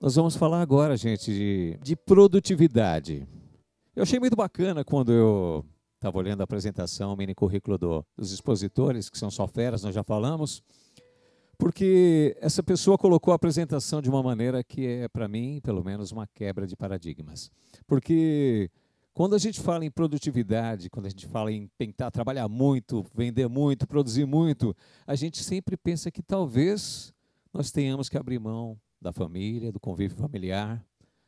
Nós vamos falar agora, gente, de produtividade. Eu achei muito bacana quando eu estava olhando a apresentação, o mini currículo dos expositores, que são só feras, nós já falamos, porque essa pessoa colocou a apresentação de uma maneira que é, para mim, pelo menos, uma quebra de paradigmas. Porque quando a gente fala em produtividade, quando a gente fala em tentar trabalhar muito, vender muito, produzir muito, a gente sempre pensa que talvez nós tenhamos que abrir mão da família, do convívio familiar.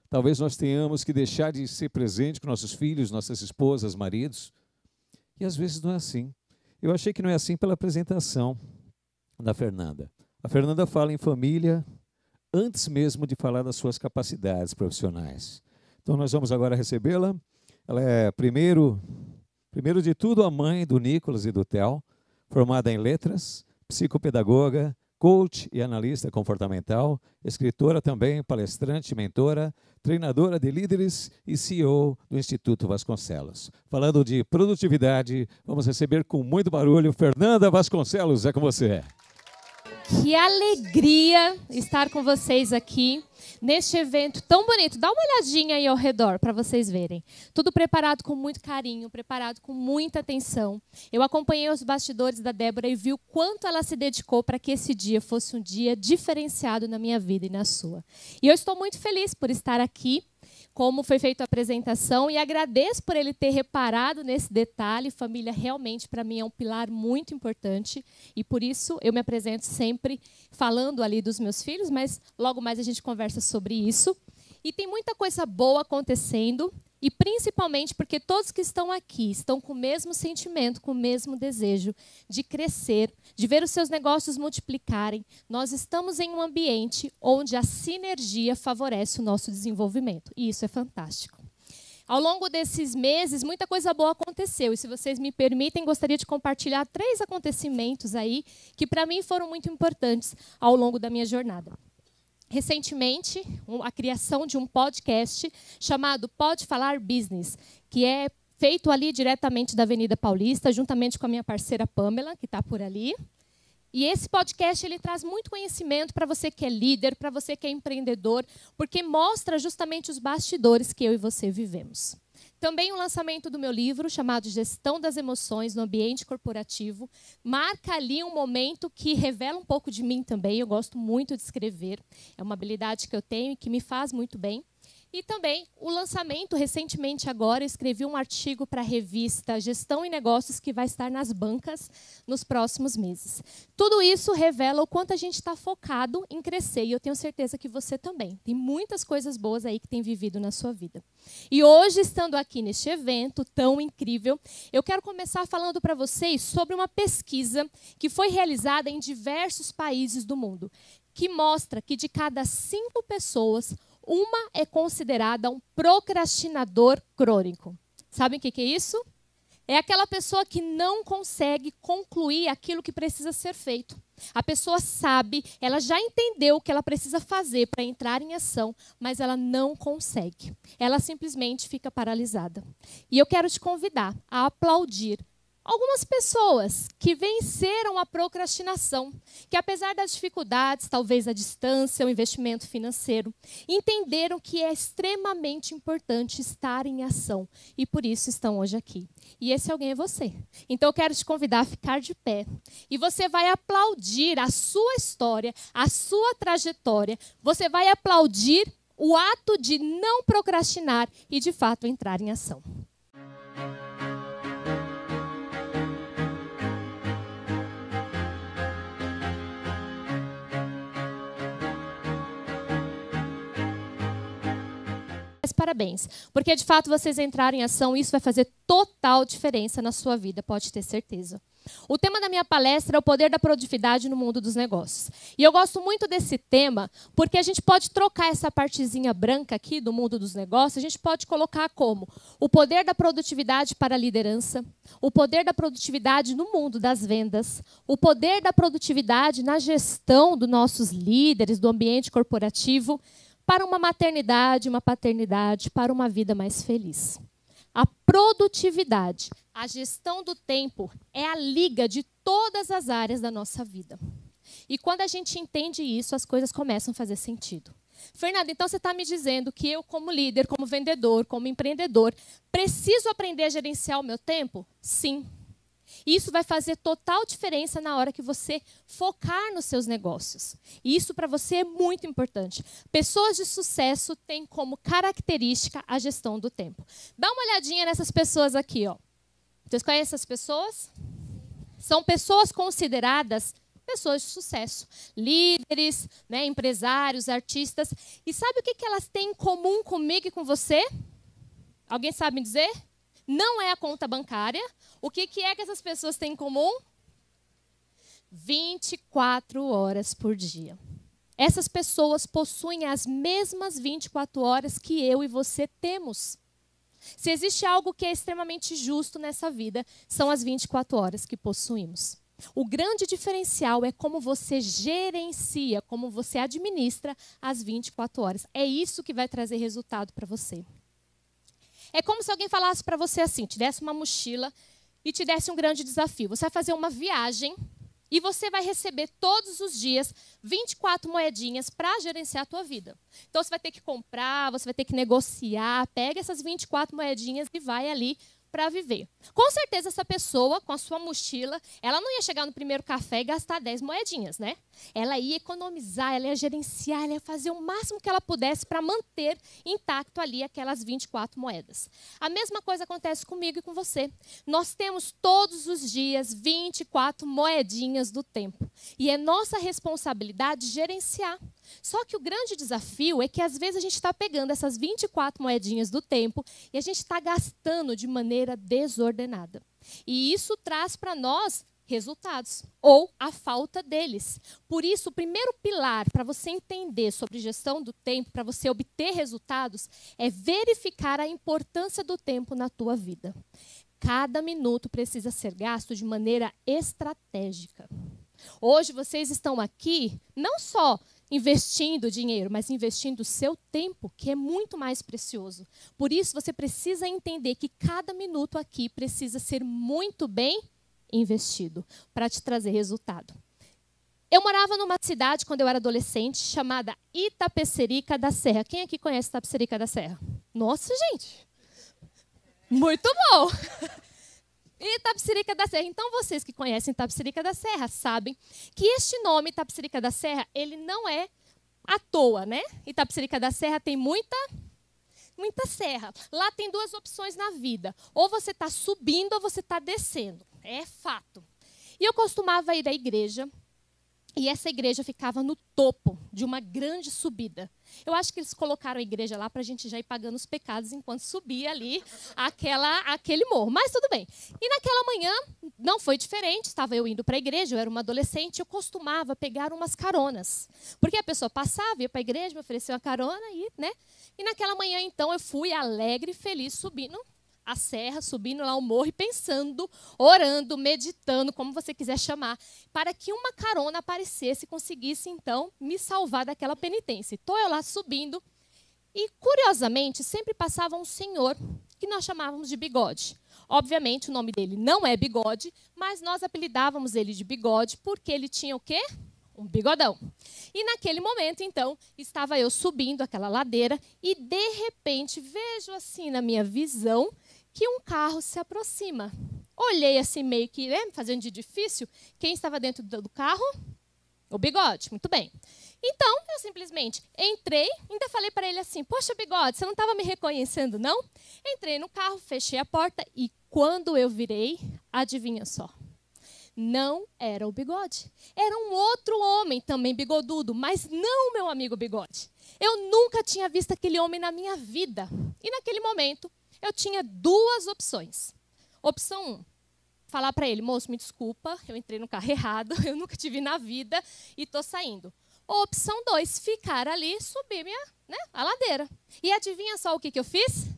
Talvez nós tenhamos que deixar de ser presente com nossos filhos, nossas esposas, maridos. E às vezes não é assim. Eu achei que não é assim pela apresentação da Fernanda. A Fernanda fala em família antes mesmo de falar das suas capacidades profissionais. Então nós vamos agora recebê-la. Ela é, primeiro de tudo, a mãe do Nicolas e do Theo, formada em letras, psicopedagoga, coach e analista comportamental, escritora também, palestrante, mentora, treinadora de líderes e CEO do Instituto Vasconcelos. Falando de produtividade, vamos receber com muito barulho Fernanda Vasconcelos, é com você. Que alegria estar com vocês aqui neste evento tão bonito. Dá uma olhadinha aí ao redor para vocês verem. Tudo preparado com muito carinho, preparado com muita atenção. Eu acompanhei os bastidores da Débora e vi o quanto ela se dedicou para que esse dia fosse um dia diferenciado na minha vida e na sua. E eu estou muito feliz por estar aqui, como foi feita a apresentação, e agradeço por ele ter reparado nesse detalhe. Família realmente, para mim, é um pilar muito importante, e por isso eu me apresento sempre falando ali dos meus filhos, mas logo mais a gente conversa sobre isso. E tem muita coisa boa acontecendo, e principalmente porque todos que estão aqui estão com o mesmo sentimento, com o mesmo desejo de crescer, de ver os seus negócios multiplicarem. Nós estamos em um ambiente onde a sinergia favorece o nosso desenvolvimento, e isso é fantástico. Ao longo desses meses, muita coisa boa aconteceu, e se vocês me permitem, gostaria de compartilhar 3 acontecimentos aí que para mim foram muito importantes ao longo da minha jornada. Recentemente, a criação de um podcast chamado Pode Falar Business, que é feito ali diretamente da Avenida Paulista, juntamente com a minha parceira Pamela, que está por ali. E esse podcast ele traz muito conhecimento para você que é líder, para você que é empreendedor, porque mostra justamente os bastidores que eu e você vivemos. Também o lançamento do meu livro, chamado Gestão das Emoções no Ambiente Corporativo, marca ali um momento que revela um pouco de mim também. Eu gosto muito de escrever, é uma habilidade que eu tenho e que me faz muito bem. E também o lançamento, recentemente agora, eu escrevi um artigo para a revista Gestão e Negócios, que vai estar nas bancas nos próximos meses. Tudo isso revela o quanto a gente está focado em crescer, e eu tenho certeza que você também. Tem muitas coisas boas aí que tem vivido na sua vida. E hoje, estando aqui neste evento tão incrível, eu quero começar falando para vocês sobre uma pesquisa que foi realizada em diversos países do mundo, que mostra que de cada 5 pessoas, uma é considerada um procrastinador crônico. Sabem o que é isso? É aquela pessoa que não consegue concluir aquilo que precisa ser feito. A pessoa sabe, ela já entendeu o que ela precisa fazer para entrar em ação, mas ela não consegue. Ela simplesmente fica paralisada. E eu quero te convidar a aplaudir algumas pessoas que venceram a procrastinação, que apesar das dificuldades, talvez a distância, o investimento financeiro, entenderam que é extremamente importante estar em ação e por isso estão hoje aqui. E esse alguém é você. Então eu quero te convidar a ficar de pé e você vai aplaudir a sua história, a sua trajetória, você vai aplaudir o ato de não procrastinar e de fato entrar em ação. Parabéns, porque de fato vocês entrarem em ação, isso vai fazer total diferença na sua vida, pode ter certeza. O tema da minha palestra é o poder da produtividade no mundo dos negócios. E eu gosto muito desse tema porque a gente pode trocar essa partezinha branca aqui do mundo dos negócios, a gente pode colocar como o poder da produtividade para a liderança, o poder da produtividade no mundo das vendas, o poder da produtividade na gestão dos nossos líderes, do ambiente corporativo, para uma maternidade, uma paternidade, para uma vida mais feliz. A produtividade, a gestão do tempo, é a liga de todas as áreas da nossa vida. E quando a gente entende isso, as coisas começam a fazer sentido. Fernanda, então você está me dizendo que eu, como líder, como vendedor, como empreendedor, preciso aprender a gerenciar o meu tempo? Sim. Isso vai fazer total diferença na hora que você focar nos seus negócios. E isso para você é muito importante. Pessoas de sucesso têm como característica a gestão do tempo. Dá uma olhadinha nessas pessoas aqui, ó. Vocês conhecem essas pessoas? São pessoas consideradas pessoas de sucesso, líderes, né, empresários, artistas. E sabe o que elas têm em comum comigo e com você? Alguém sabe me dizer? Não é a conta bancária. O que é que essas pessoas têm em comum? 24 horas por dia. Essas pessoas possuem as mesmas 24 horas que eu e você temos. Se existe algo que é extremamente justo nessa vida, são as 24 horas que possuímos. O grande diferencial é como você gerencia, como você administra as 24 horas. É isso que vai trazer resultado para você. É como se alguém falasse para você assim, te desse uma mochila e te desse um grande desafio. Você vai fazer uma viagem e você vai receber todos os dias 24 moedinhas para gerenciar a tua vida. Então você vai ter que comprar, você vai ter que negociar, pega essas 24 moedinhas e vai ali para viver. Com certeza essa pessoa, com a sua mochila, ela não ia chegar no primeiro café e gastar 10 moedinhas, né? Ela ia economizar, ela ia gerenciar, ela ia fazer o máximo que ela pudesse para manter intacto ali aquelas 24 moedas. A mesma coisa acontece comigo e com você. Nós temos todos os dias 24 moedinhas do tempo. E é nossa responsabilidade gerenciar. Só que o grande desafio é que às vezes a gente está pegando essas 24 moedinhas do tempo e a gente está gastando de maneira desordenada. E isso traz para nós resultados, ou a falta deles. Por isso, o primeiro pilar para você entender sobre gestão do tempo, para você obter resultados, é verificar a importância do tempo na tua vida. Cada minuto precisa ser gasto de maneira estratégica. Hoje vocês estão aqui não só investindo dinheiro, mas investindo o seu tempo, que é muito mais precioso. Por isso, você precisa entender que cada minuto aqui precisa ser muito bem investido para te trazer resultado. Eu morava numa cidade, quando eu era adolescente, chamada Itapecerica da Serra. Quem aqui conhece Itapecerica da Serra? Nossa, gente! Muito bom! Itapecerica da Serra. Então, vocês que conhecem Itapecerica da Serra sabem que este nome, Itapecerica da Serra, ele não é à toa, né? Itapecerica da Serra tem muita serra. Lá tem duas opções na vida. Ou você está subindo ou você está descendo. É fato. E eu costumava ir à igreja. E essa igreja ficava no topo de uma grande subida. Eu acho que eles colocaram a igreja lá para a gente já ir pagando os pecados enquanto subia ali aquele morro. Mas tudo bem. E naquela manhã não foi diferente. Estava eu indo para a igreja, eu era uma adolescente. Eu costumava pegar umas caronas. Porque a pessoa passava, ia para a igreja, me oferecia uma carona. E naquela manhã, então, eu fui alegre e feliz subindo a serra, subindo lá o morro e pensando, orando, meditando, como você quiser chamar, para que uma carona aparecesse e conseguisse, então, me salvar daquela penitência. Estou eu lá subindo e, curiosamente, sempre passava um senhor que nós chamávamos de Bigode. Obviamente, o nome dele não é Bigode, mas nós apelidávamos ele de Bigode porque ele tinha o quê? Um bigodão. E naquele momento, então, estava eu subindo aquela ladeira e, de repente, vejo assim na minha visão que um carro se aproxima. Olhei assim meio que, fazendo de difícil. Quem estava dentro do carro? O Bigode. Muito bem. Então, eu simplesmente entrei, ainda falei para ele assim, poxa, Bigode, você não estava me reconhecendo, não? Entrei no carro, fechei a porta e quando eu virei, adivinha só? Não era o Bigode. Era um outro homem também bigodudo, mas não meu amigo Bigode. Eu nunca tinha visto aquele homem na minha vida. E naquele momento, eu tinha duas opções. Opção 1, falar para ele, moço, me desculpa, eu entrei no carro errado, eu nunca te vi na vida e estou saindo. Opção 2, ficar ali, subir a ladeira. E adivinha só o que eu fiz?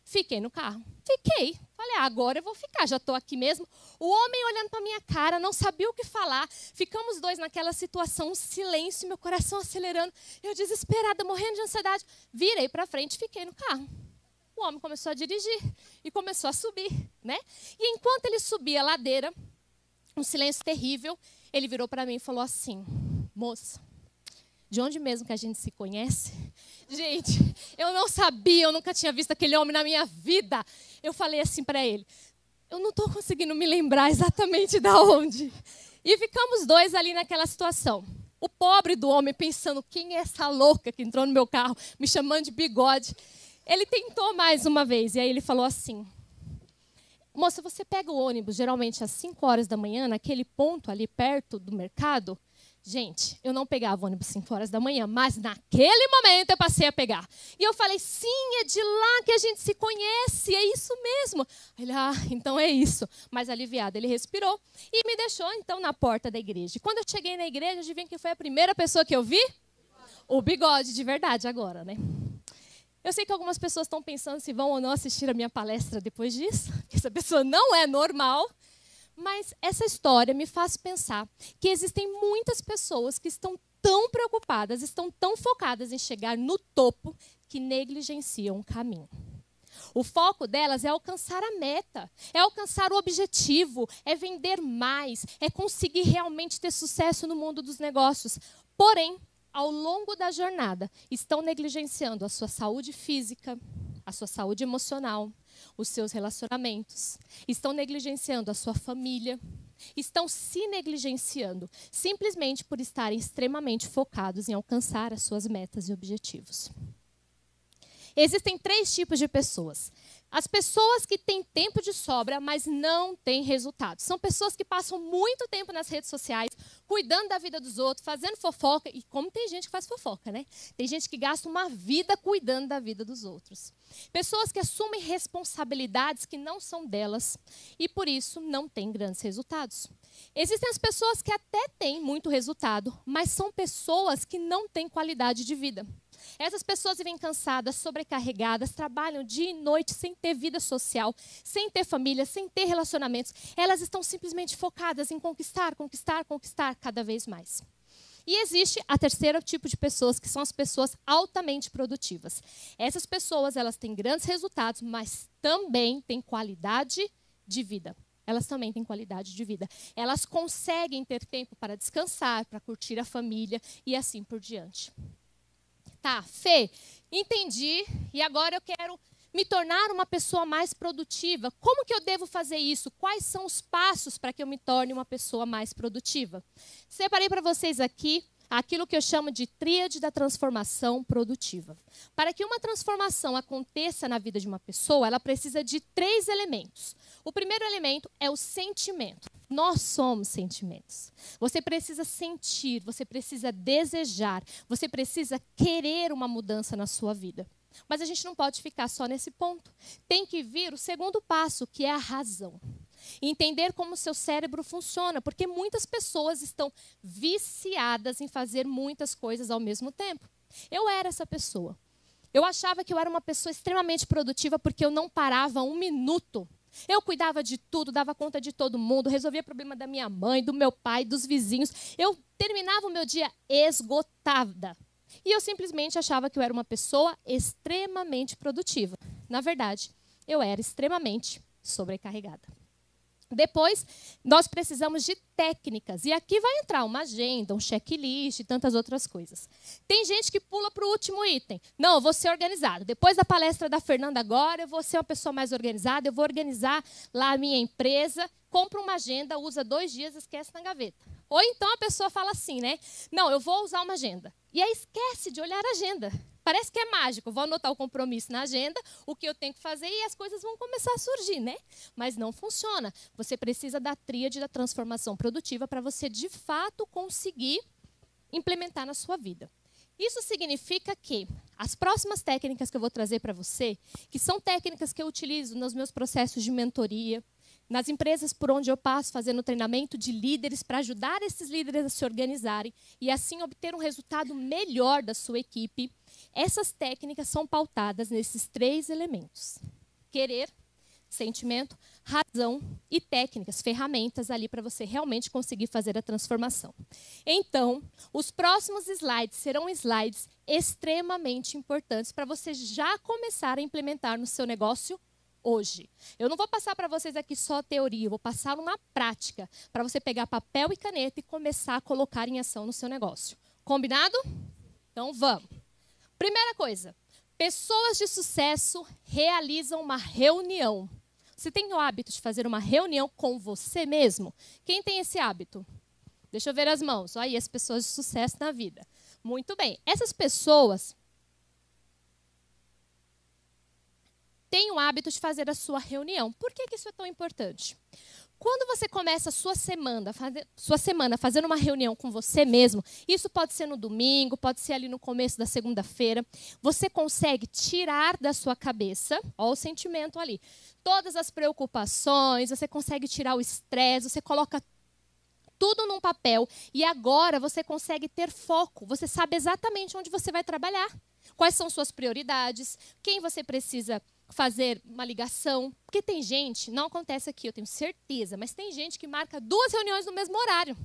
Fiquei no carro. Fiquei. Falei, agora eu vou ficar, já estou aqui mesmo. O homem olhando para minha cara, não sabia o que falar. Ficamos dois naquela situação, um silêncio, meu coração acelerando. Eu desesperada, morrendo de ansiedade. Virei para frente e fiquei no carro. O homem começou a dirigir e começou a subir, E enquanto ele subia a ladeira, um silêncio terrível, ele virou para mim e falou assim, moça, de onde mesmo que a gente se conhece? Gente, eu não sabia, eu nunca tinha visto aquele homem na minha vida. Eu falei assim para ele, eu não estou conseguindo me lembrar exatamente de onde. E ficamos dois ali naquela situação. O pobre do homem pensando, quem é essa louca que entrou no meu carro, me chamando de Bigode? Ele tentou mais uma vez, e aí ele falou assim, moça, você pega o ônibus geralmente às 5 horas da manhã, naquele ponto ali perto do mercado? Gente, eu não pegava o ônibus 5 horas da manhã, mas naquele momento eu passei a pegar. E eu falei, sim, é de lá que a gente se conhece, é isso mesmo. Ele, então é isso. Mas aliviado, ele respirou e me deixou então na porta da igreja. E quando eu cheguei na igreja, adivinha quem foi a primeira pessoa que eu vi? O Bigode, de verdade agora, né? Eu sei que algumas pessoas estão pensando se vão ou não assistir a minha palestra depois disso, porque essa pessoa não é normal. Mas essa história me faz pensar que existem muitas pessoas que estão tão preocupadas, estão tão focadas em chegar no topo, que negligenciam o caminho. O foco delas é alcançar a meta, é alcançar o objetivo, é vender mais, é conseguir realmente ter sucesso no mundo dos negócios. Porém, ao longo da jornada, estão negligenciando a sua saúde física, a sua saúde emocional, os seus relacionamentos, estão negligenciando a sua família, estão se negligenciando simplesmente por estarem extremamente focados em alcançar as suas metas e objetivos. Existem 3 tipos de pessoas. As pessoas que têm tempo de sobra, mas não têm resultados. São pessoas que passam muito tempo nas redes sociais, cuidando da vida dos outros, fazendo fofoca. E como tem gente que faz fofoca, né? Tem gente que gasta uma vida cuidando da vida dos outros. Pessoas que assumem responsabilidades que não são delas e, por isso, não têm grandes resultados. Existem as pessoas que até têm muito resultado, mas são pessoas que não têm qualidade de vida. Essas pessoas vivem cansadas, sobrecarregadas, trabalham dia e noite sem ter vida social, sem ter família, sem ter relacionamentos. Elas estão simplesmente focadas em conquistar, conquistar, conquistar cada vez mais. E existe a terceira tipo de pessoas, que são as pessoas altamente produtivas. Essas pessoas, elas têm grandes resultados, mas também têm qualidade de vida. Elas também têm qualidade de vida. Elas conseguem ter tempo para descansar, para curtir a família e assim por diante. Tá, Fê, entendi, e agora eu quero me tornar uma pessoa mais produtiva. Como que eu devo fazer isso? Quais são os passos para que eu me torne uma pessoa mais produtiva? Separei para vocês aqui aquilo que eu chamo de tríade da transformação produtiva. Para que uma transformação aconteça na vida de uma pessoa, ela precisa de 3 elementos. O primeiro elemento é o sentimento. Nós somos sentimentos. Você precisa sentir, você precisa desejar, você precisa querer uma mudança na sua vida. Mas a gente não pode ficar só nesse ponto. Tem que vir o segundo passo, que é a razão. Entender como o seu cérebro funciona, porque muitas pessoas estão viciadas em fazer muitas coisas ao mesmo tempo. Eu era essa pessoa. Eu achava que eu era uma pessoa extremamente produtiva porque eu não parava um minuto. Eu cuidava de tudo, dava conta de todo mundo, resolvia o problema da minha mãe, do meu pai, dos vizinhos. Eu terminava o meu dia esgotada. E eu simplesmente achava que eu era uma pessoa extremamente produtiva. Na verdade, eu era extremamente sobrecarregada. Depois, nós precisamos de técnicas. E aqui vai entrar uma agenda, um checklist e tantas outras coisas. Tem gente que pula para o último item. Não, eu vou ser organizado. Depois da palestra da Fernanda agora, eu vou ser uma pessoa mais organizada, eu vou organizar lá a minha empresa, compra uma agenda, usa 2 dias, esquece na gaveta. Ou então a pessoa fala assim, né? Não, eu vou usar uma agenda. E aí esquece de olhar a agenda. Parece que é mágico, vou anotar o compromisso na agenda, o que eu tenho que fazer e as coisas vão começar a surgir, né? Mas não funciona. Você precisa da tríade da transformação produtiva para você, de fato, conseguir implementar na sua vida. Isso significa que as próximas técnicas que eu vou trazer para você, que são técnicas que eu utilizo nos meus processos de mentoria, nas empresas por onde eu passo fazendo treinamento de líderes para ajudar esses líderes a se organizarem e assim obter um resultado melhor da sua equipe, essas técnicas são pautadas nesses 3 elementos: querer, sentimento, razão e técnicas, ferramentas ali para você realmente conseguir fazer a transformação. Então, os próximos slides serão slides extremamente importantes para você já começar a implementar no seu negócio hoje. Eu não vou passar para vocês aqui só teoria, eu vou passar uma prática para você pegar papel e caneta e começar a colocar em ação no seu negócio. Combinado? Então, vamos. Primeira coisa, pessoas de sucesso realizam uma reunião. Você tem o hábito de fazer uma reunião com você mesmo? Quem tem esse hábito? Deixa eu ver as mãos. Olha aí, as pessoas de sucesso na vida. Muito bem. Essas pessoas têm o hábito de fazer a sua reunião. Por que isso é tão importante? Quando você começa a sua semana fazendo uma reunião com você mesmo, isso pode ser no domingo, pode ser ali no começo da segunda-feira, você consegue tirar da sua cabeça, ó o sentimento ali, todas as preocupações, você consegue tirar o estresse, você coloca tudo num papel e agora você consegue ter foco, você sabe exatamente onde você vai trabalhar, quais são suas prioridades, quem você precisa fazer uma ligação, porque tem gente, não acontece aqui, eu tenho certeza, mas tem gente que marca 2 reuniões no mesmo horário.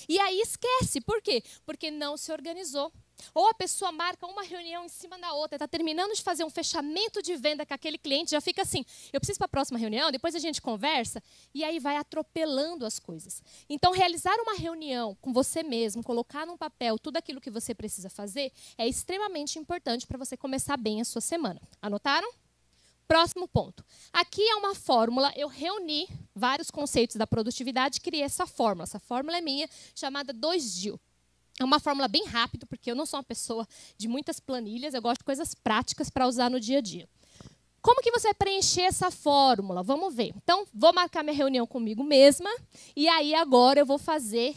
E aí esquece, por quê? Porque não se organizou. Ou a pessoa marca uma reunião em cima da outra, está terminando de fazer um fechamento de venda com aquele cliente, já fica assim, eu preciso para a próxima reunião, depois a gente conversa, e aí vai atropelando as coisas. Então, realizar uma reunião com você mesmo, colocar num papel tudo aquilo que você precisa fazer, é extremamente importante para você começar bem a sua semana. Anotaram? Próximo ponto. Aqui é uma fórmula, eu reuni vários conceitos da produtividade e criei essa fórmula. Essa fórmula é minha, chamada 2GIL. É uma fórmula bem rápida, porque eu não sou uma pessoa de muitas planilhas, eu gosto de coisas práticas para usar no dia a dia. Como que você vai preencher essa fórmula? Vamos ver. Então, vou marcar minha reunião comigo mesma e aí agora eu vou fazer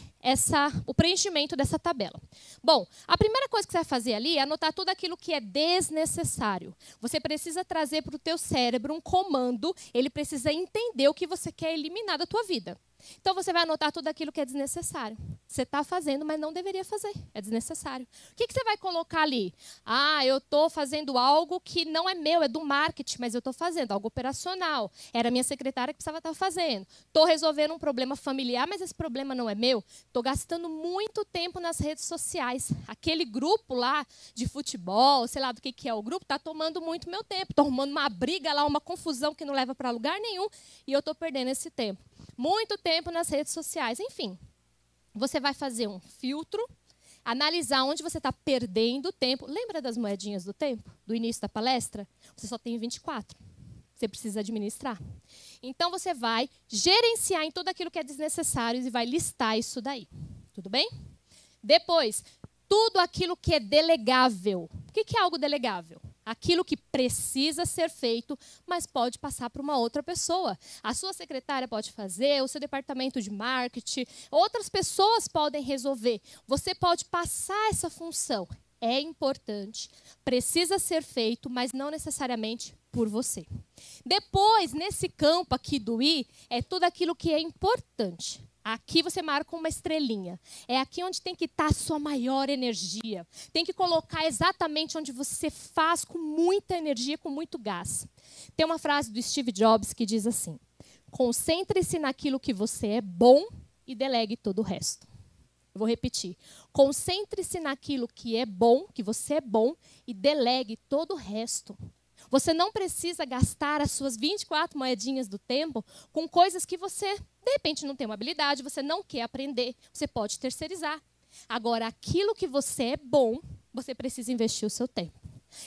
o preenchimento dessa tabela. Bom, a primeira coisa que você vai fazer ali é anotar tudo aquilo que é desnecessário. Você precisa trazer para o teu cérebro um comando, ele precisa entender o que você quer eliminar da tua vida. Então, você vai anotar tudo aquilo que é desnecessário. Você está fazendo, mas não deveria fazer. É desnecessário. O que você vai colocar ali? Ah, eu estou fazendo algo que não é meu, é do marketing, mas eu estou fazendo algo operacional. Era a minha secretária que precisava estar fazendo. Estou resolvendo um problema familiar, mas esse problema não é meu. Estou gastando muito tempo nas redes sociais. Aquele grupo lá de futebol, sei lá do que é o grupo, está tomando muito meu tempo. Estou arrumando uma briga lá, uma confusão que não leva para lugar nenhum, e eu estou perdendo esse tempo. Muito tempo nas redes sociais. Enfim, você vai fazer um filtro, analisar onde você está perdendo tempo. Lembra das moedinhas do tempo? Do início da palestra? Você só tem 24. Você precisa administrar. Então, você vai gerenciar em tudo aquilo que é desnecessário e vai listar isso daí. Tudo bem? Depois, tudo aquilo que é delegável. O que é algo delegável? Aquilo que precisa ser feito, mas pode passar para uma outra pessoa. A sua secretária pode fazer, o seu departamento de marketing, outras pessoas podem resolver. Você pode passar essa função. É importante, precisa ser feito, mas não necessariamente por você. Depois, nesse campo aqui do I, é tudo aquilo que é importante. Aqui você marca uma estrelinha. É aqui onde tem que estar a sua maior energia. Tem que colocar exatamente onde você faz com muita energia, com muito gás. Tem uma frase do Steve Jobs que diz assim: concentre-se naquilo que você é bom e delegue todo o resto. Eu vou repetir. Concentre-se naquilo que é bom, que você é bom, e delegue todo o resto. Você não precisa gastar as suas 24 moedinhas do tempo com coisas que você, de repente, não tem uma habilidade, você não quer aprender, você pode terceirizar. Agora, aquilo que você é bom, você precisa investir o seu tempo.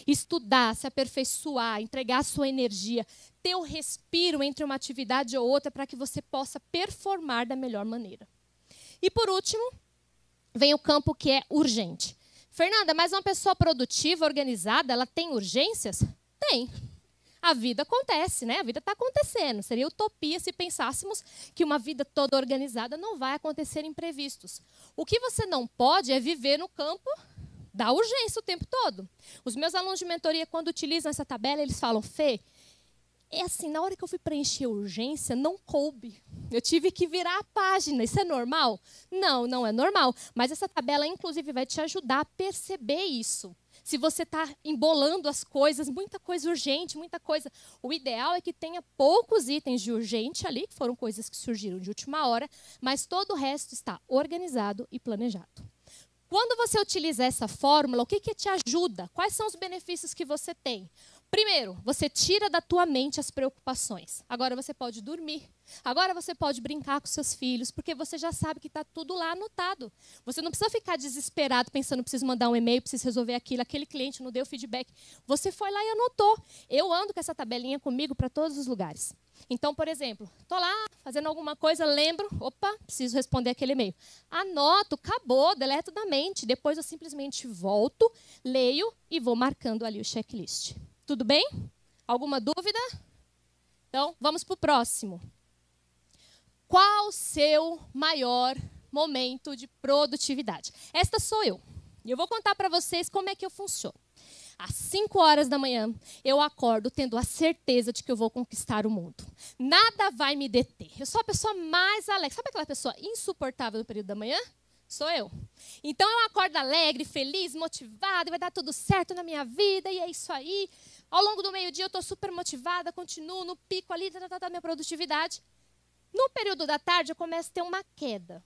Estudar, se aperfeiçoar, entregar a sua energia, ter o respiro entre uma atividade ou outra para que você possa performar da melhor maneira. E, por último, vem o campo que é urgente. Fernanda, mas uma pessoa produtiva, organizada, ela tem urgências? Tem. A vida acontece, né? A vida está acontecendo. Seria utopia se pensássemos que uma vida toda organizada não vai acontecer imprevistos. O que você não pode é viver no campo da urgência o tempo todo. Os meus alunos de mentoria, quando utilizam essa tabela, eles falam: Fê, é assim, na hora que eu fui preencher a urgência, não coube. Eu tive que virar a página. Isso é normal? Não, não é normal. Mas essa tabela, inclusive, vai te ajudar a perceber isso. Se você está embolando as coisas, muita coisa urgente, muita coisa. O ideal é que tenha poucos itens de urgente ali, que foram coisas que surgiram de última hora, mas todo o resto está organizado e planejado. Quando você utiliza essa fórmula, o que te ajuda? Quais são os benefícios que você tem? Primeiro, você tira da tua mente as preocupações. Agora você pode dormir. Agora você pode brincar com seus filhos, porque você já sabe que está tudo lá anotado. Você não precisa ficar desesperado pensando, preciso mandar um e-mail, preciso resolver aquilo, aquele cliente não deu feedback. Você foi lá e anotou. Eu ando com essa tabelinha comigo para todos os lugares. Então, por exemplo, estou lá fazendo alguma coisa, lembro, opa, preciso responder aquele e-mail. Anoto, acabou, deleto da mente. Depois eu simplesmente volto, leio e vou marcando ali o checklist. Tudo bem? Alguma dúvida? Então, vamos para o próximo. Qual o seu maior momento de produtividade? Esta sou eu. E eu vou contar para vocês como é que eu funciono. Às 5 horas da manhã, eu acordo tendo a certeza de que eu vou conquistar o mundo. Nada vai me deter. Eu sou a pessoa mais alegre. Sabe aquela pessoa insuportável no período da manhã? Sou eu. Então, eu acordo alegre, feliz, motivada, e vai dar tudo certo na minha vida, e é isso aí. Ao longo do meio-dia, eu estou super motivada, continuo no pico ali da minha produtividade. No período da tarde, eu começo a ter uma queda.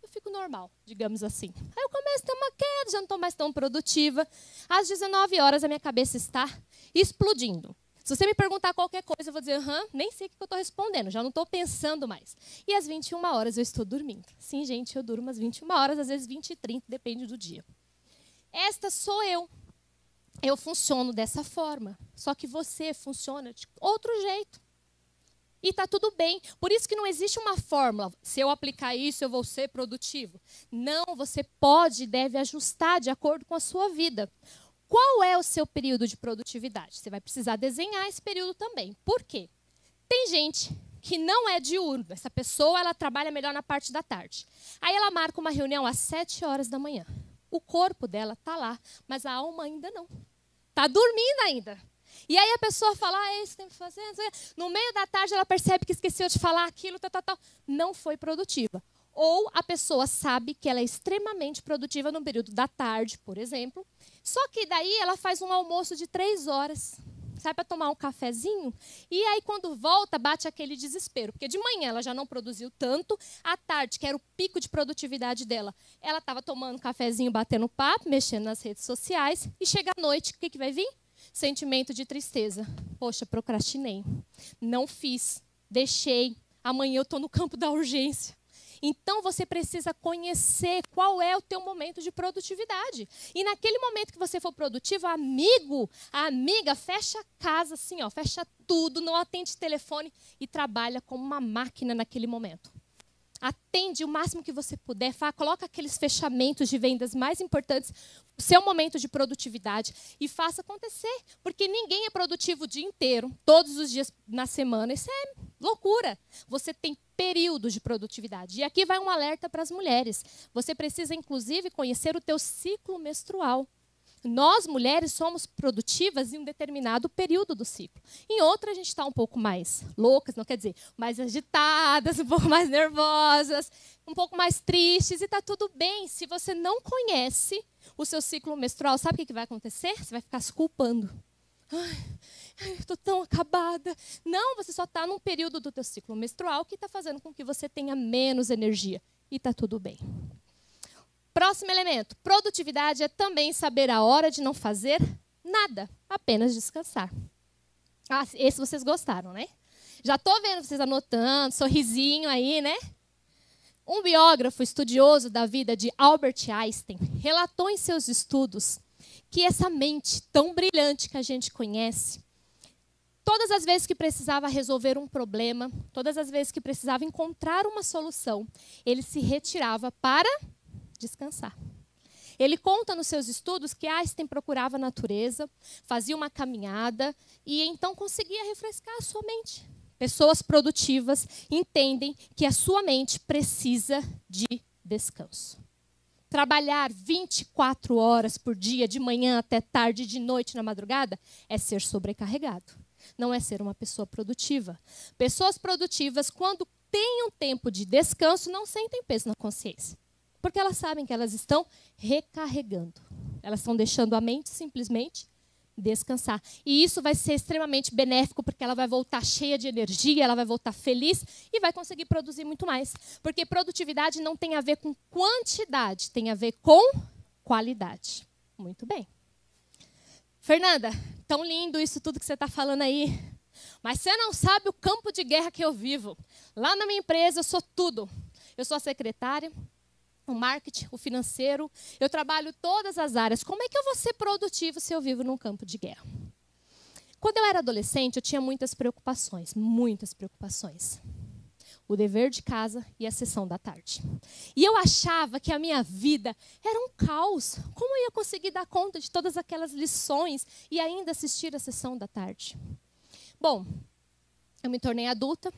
Eu fico normal, digamos assim. Aí eu começo a ter uma queda, já não estou mais tão produtiva. Às 19 horas, a minha cabeça está explodindo. Se você me perguntar qualquer coisa, eu vou dizer, nem sei o que eu estou respondendo, já não estou pensando mais. E às 21 horas, eu estou dormindo. Sim, gente, eu durmo às 21 horas, às vezes 20 e 30, depende do dia. Esta sou eu. Eu funciono dessa forma. Só que você funciona de outro jeito. E está tudo bem. Por isso que não existe uma fórmula. Se eu aplicar isso, eu vou ser produtivo. Não, você pode e deve ajustar de acordo com a sua vida. Qual é o seu período de produtividade? Você vai precisar desenhar esse período também. Por quê? Tem gente que não é diurno. Essa pessoa, ela trabalha melhor na parte da tarde. Aí ela marca uma reunião às 7 horas da manhã. O corpo dela está lá, mas a alma ainda não. Está dormindo ainda. E aí a pessoa fala, isso tem que fazer. No meio da tarde ela percebe que esqueceu de falar aquilo, tal. Não foi produtiva. Ou a pessoa sabe que ela é extremamente produtiva no período da tarde, por exemplo. Só que daí ela faz um almoço de 3 horas. Sai para tomar um cafezinho. E aí quando volta, bate aquele desespero. Porque de manhã ela já não produziu tanto. À tarde, que era o pico de produtividade dela, ela estava tomando um cafezinho, batendo papo, mexendo nas redes sociais. E chega à noite, o que vai vir? Sentimento de tristeza. Poxa, procrastinei. Não fiz. Deixei. Amanhã eu estou no campo da urgência. Então, você precisa conhecer qual é o teu momento de produtividade. E naquele momento que você for produtivo, amigo, a amiga, fecha a casa assim, fecha tudo, não atende telefone e trabalha como uma máquina naquele momento. Atende o máximo que você puder, coloca aqueles fechamentos de vendas mais importantes, o seu momento de produtividade e faça acontecer. Porque ninguém é produtivo o dia inteiro, todos os dias na semana. Isso é loucura. Você tem períodos de produtividade. E aqui vai um alerta para as mulheres. Você precisa, inclusive, conhecer o teu ciclo menstrual. Nós, mulheres, somos produtivas em um determinado período do ciclo. Em outra, a gente está um pouco mais loucas, não quer dizer, mais agitadas, um pouco mais nervosas, um pouco mais tristes, e está tudo bem. Se você não conhece o seu ciclo menstrual, sabe o que vai acontecer? Você vai ficar se culpando. Ai, estou tão acabada. Não, você só está num período do teu ciclo menstrual que está fazendo com que você tenha menos energia. E está tudo bem. Próximo elemento. Produtividade é também saber a hora de não fazer nada, apenas descansar. Esse vocês gostaram, né? Já estou vendo vocês anotando, sorrisinho aí, né? Um biógrafo estudioso da vida de Albert Einstein relatou em seus estudos que essa mente tão brilhante que a gente conhece, todas as vezes que precisava resolver um problema, todas as vezes que precisava encontrar uma solução, ele se retirava para descansar. Ele conta nos seus estudos que Einstein procurava a natureza, fazia uma caminhada e então conseguia refrescar a sua mente. Pessoas produtivas entendem que a sua mente precisa de descanso. Trabalhar 24 horas por dia, de manhã até tarde, de noite, na madrugada, é ser sobrecarregado. Não é ser uma pessoa produtiva. Pessoas produtivas, quando têm um tempo de descanso, não sentem peso na consciência. Porque elas sabem que elas estão recarregando. Elas estão deixando a mente simplesmente descansar. E isso vai ser extremamente benéfico, porque ela vai voltar cheia de energia, ela vai voltar feliz e vai conseguir produzir muito mais. Porque produtividade não tem a ver com quantidade, tem a ver com qualidade. Muito bem. Fernanda, tão lindo isso tudo que você está falando aí. Mas você não sabe o campo de guerra que eu vivo. Lá na minha empresa eu sou tudo. Eu sou a secretária, o marketing, o financeiro. Eu trabalho todas as áreas. Como é que eu vou ser produtivo se eu vivo num campo de guerra? Quando eu era adolescente, eu tinha muitas preocupações. Muitas preocupações. O dever de casa e a sessão da tarde. E eu achava que a minha vida era um caos. Como eu ia conseguir dar conta de todas aquelas lições e ainda assistir a sessão da tarde? Bom, eu me tornei adulta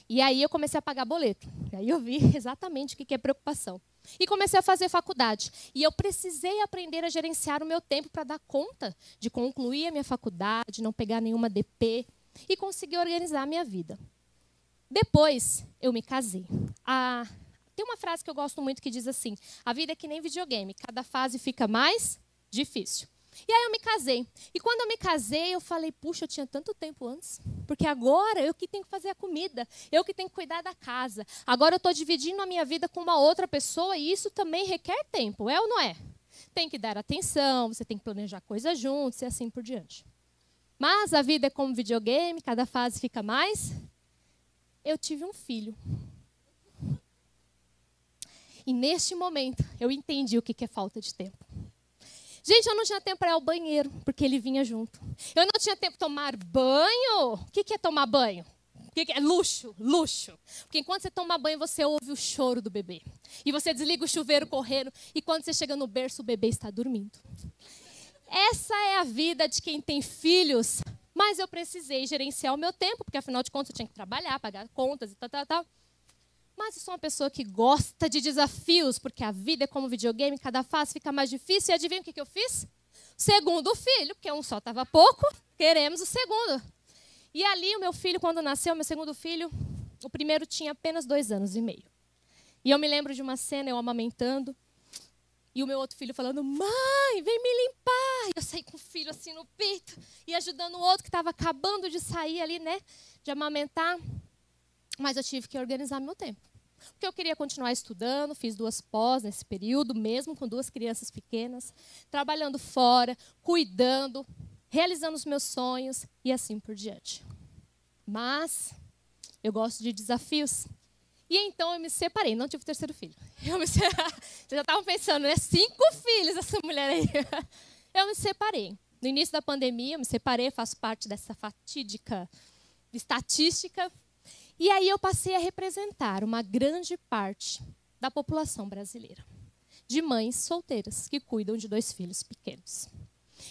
e aí eu comecei a pagar boleto. E aí eu vi exatamente o que é preocupação. E comecei a fazer faculdade. E eu precisei aprender a gerenciar o meu tempo para dar conta de concluir a minha faculdade, não pegar nenhuma DP e conseguir organizar a minha vida. Depois, eu me casei. Tem uma frase que eu gosto muito que diz assim: a vida é que nem videogame, cada fase fica mais difícil. E aí eu me casei. E quando eu me casei, eu falei, puxa, eu tinha tanto tempo antes. Porque agora eu que tenho que fazer a comida, eu que tenho que cuidar da casa. Agora eu estou dividindo a minha vida com uma outra pessoa e isso também requer tempo, é ou não é? Tem que dar atenção, você tem que planejar coisas juntos e assim por diante. Mas a vida é como videogame, cada fase fica mais. Eu tive um filho. E neste momento eu entendi o que é falta de tempo. Gente, eu não tinha tempo para ir ao banheiro, porque ele vinha junto. Eu não tinha tempo para tomar banho. O que é tomar banho? O que é luxo? Luxo. Porque enquanto você toma banho, você ouve o choro do bebê. E você desliga o chuveiro correndo. E quando você chega no berço, o bebê está dormindo. Essa é a vida de quem tem filhos. Mas eu precisei gerenciar o meu tempo, porque afinal de contas eu tinha que trabalhar, pagar contas e tal. Mas eu sou uma pessoa que gosta de desafios, porque a vida é como videogame, cada fase fica mais difícil. E adivinha o que eu fiz? Segundo filho, porque um só estava pouco, queremos o segundo. E ali o meu filho, quando nasceu, meu segundo filho, o primeiro tinha apenas 2 anos e meio. E eu me lembro de uma cena, eu amamentando, e o meu outro filho falando, mãe, vem me limpar. E eu saí com o filho assim no peito, e ajudando o outro que estava acabando de sair ali, né, de amamentar. Mas eu tive que organizar meu tempo. Porque eu queria continuar estudando, fiz 2 pós nesse período, mesmo com 2 crianças pequenas, trabalhando fora, cuidando, realizando os meus sonhos e assim por diante. Mas eu gosto de desafios. E então eu me separei, não tive o 3º filho. Vocês já estavam pensando, né? 5 filhos essa mulher aí. Eu me separei. No início da pandemia, eu me separei, faço parte dessa fatídica estatística. E aí eu passei a representar uma grande parte da população brasileira, de mães solteiras que cuidam de 2 filhos pequenos.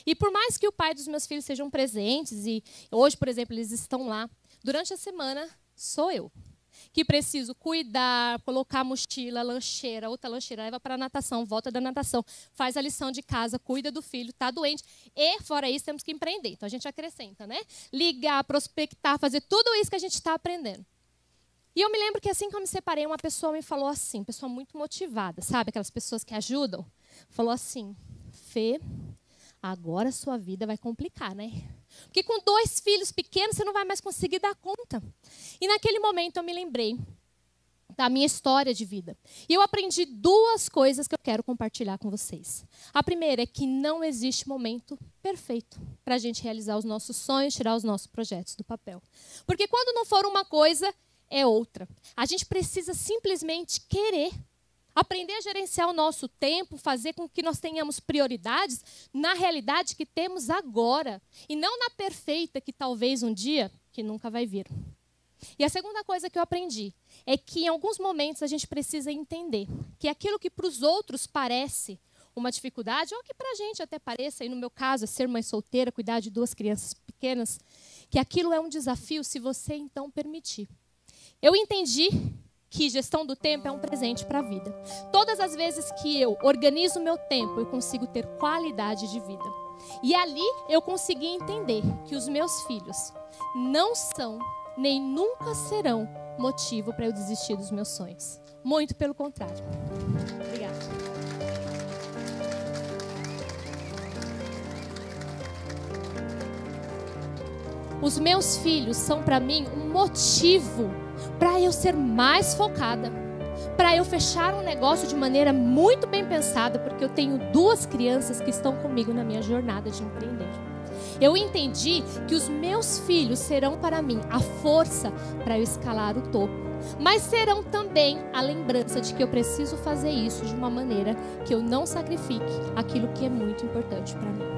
E por mais que o pai dos meus filhos sejam presentes, e hoje, por exemplo, eles estão lá, durante a semana sou eu que preciso cuidar, colocar a mochila, lancheira, outra lancheira, leva para a natação, volta da natação, faz a lição de casa, cuida do filho, está doente. E, fora isso, temos que empreender. Então, a gente acrescenta, né? Ligar, prospectar, fazer tudo isso que a gente está aprendendo. E eu me lembro que assim que eu me separei, uma pessoa me falou assim, pessoa muito motivada, sabe? Aquelas pessoas que ajudam. Falou assim, Fê, agora a sua vida vai complicar, né? Porque com 2 filhos pequenos, você não vai mais conseguir dar conta. E naquele momento eu me lembrei da minha história de vida. E eu aprendi 2 coisas que eu quero compartilhar com vocês. A primeira é que não existe momento perfeito para a gente realizar os nossos sonhos, tirar os nossos projetos do papel. Porque quando não for uma coisa, é outra. A gente precisa simplesmente querer. Aprender a gerenciar o nosso tempo, fazer com que nós tenhamos prioridades na realidade que temos agora. E não na perfeita que talvez um dia, que nunca vai vir. E a segunda coisa que eu aprendi é que em alguns momentos a gente precisa entender que aquilo que para os outros parece uma dificuldade, ou que para a gente até pareça, e no meu caso é ser mãe solteira, cuidar de 2 crianças pequenas, que aquilo é um desafio se você então permitir. Eu entendi que gestão do tempo é um presente para a vida. Todas as vezes que eu organizo o meu tempo, eu consigo ter qualidade de vida. E ali eu consegui entender que os meus filhos não são, nem nunca serão, motivo para eu desistir dos meus sonhos. Muito pelo contrário. Obrigada. Os meus filhos são para mim um motivo para eu ser mais focada, para eu fechar um negócio de maneira muito bem pensada, porque eu tenho 2 crianças que estão comigo na minha jornada de empreender. Eu entendi que os meus filhos serão para mim a força para eu escalar o topo, mas serão também a lembrança de que eu preciso fazer isso de uma maneira que eu não sacrifique aquilo que é muito importante para mim.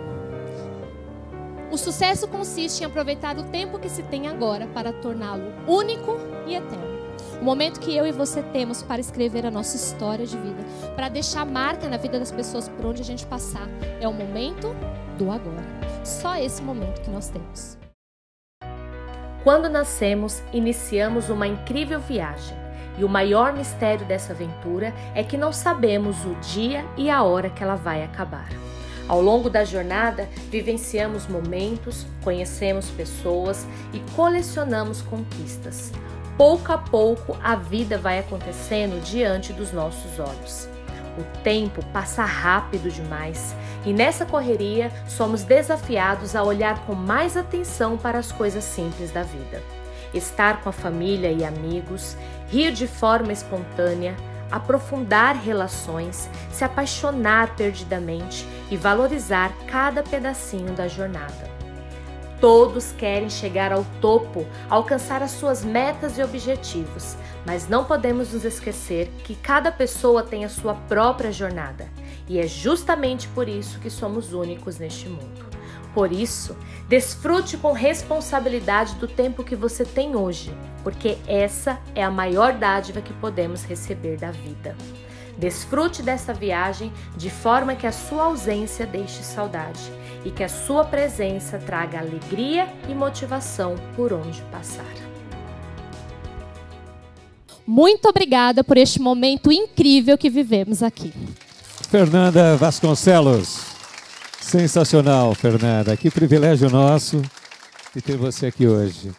O sucesso consiste em aproveitar o tempo que se tem agora para torná-lo único e eterno. O momento que eu e você temos para escrever a nossa história de vida, para deixar marca na vida das pessoas por onde a gente passar, é o momento do agora. Só esse momento que nós temos. Quando nascemos, iniciamos uma incrível viagem. E o maior mistério dessa aventura é que não sabemos o dia e a hora que ela vai acabar. Ao longo da jornada, vivenciamos momentos, conhecemos pessoas e colecionamos conquistas. Pouco a pouco, a vida vai acontecendo diante dos nossos olhos. O tempo passa rápido demais e nessa correria somos desafiados a olhar com mais atenção para as coisas simples da vida. Estar com a família e amigos, rir de forma espontânea, aprofundar relações, se apaixonar perdidamente e valorizar cada pedacinho da jornada. Todos querem chegar ao topo, alcançar as suas metas e objetivos, mas não podemos nos esquecer que cada pessoa tem a sua própria jornada, e é justamente por isso que somos únicos neste mundo. Por isso, desfrute com responsabilidade do tempo que você tem hoje, porque essa é a maior dádiva que podemos receber da vida. Desfrute dessa viagem de forma que a sua ausência deixe saudade e que a sua presença traga alegria e motivação por onde passar. Muito obrigada por este momento incrível que vivemos aqui. Fernanda Vasconcelos. Sensacional, Fernanda. Que privilégio nosso de ter você aqui hoje.